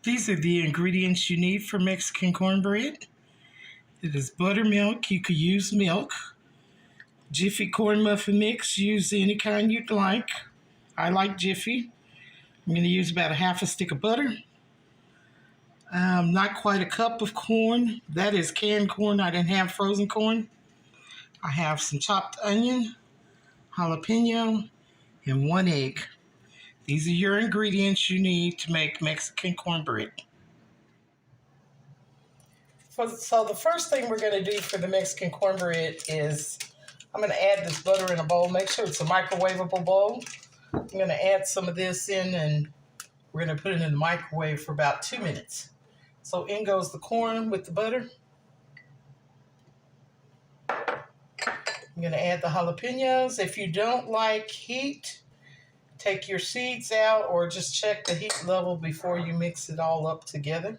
These are the ingredients you need for Mexican cornbread. It is buttermilk. You could use milk. Jiffy corn muffin mix. Use any kind you'd like. I like Jiffy. I'm going to use about a half a stick of butter. Not quite a cup of corn. That is canned corn. I didn't have frozen corn. I have some chopped onion, jalapeno, and 1 egg. These are your ingredients you need to make Mexican cornbread. So the first thing we're going to do for the Mexican cornbread is I'm going to add this butter in a bowl. Make sure it's a microwavable bowl. I'm going to add some of this in and we're going to put it in the microwave for about 2 minutes. So in goes the corn with the butter. I'm going to add the jalapenos. If you don't like heat, take your seeds out or just check the heat level before you mix it all up together.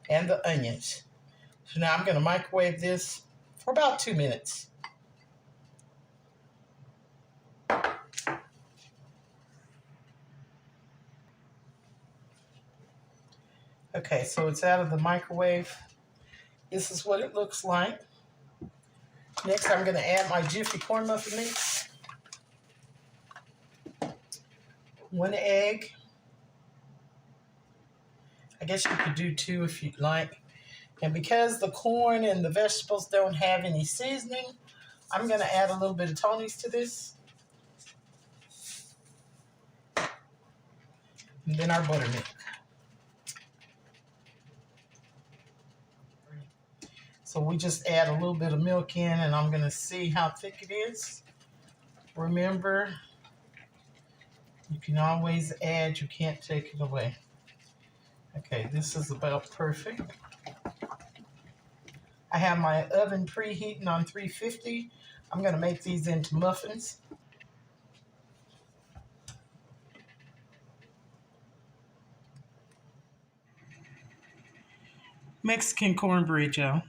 And the onions. So now I'm going to microwave this for about 2 minutes. Okay, so it's out of the microwave. This is what it looks like. Next, I'm going to add my Jiffy corn muffin mix. 1 egg. I guess you could do 2 if you'd like. And because the corn and the vegetables don't have any seasoning, I'm going to add a little bit of Tony's to this. And then our buttermilk. So we just add a little bit of milk in and I'm going to see how thick it is. Remember, you can always add, you can't take it away. Okay, this is about perfect. I have my oven preheating on 350. I'm going to make these into muffins. Mexican cornbread, y'all.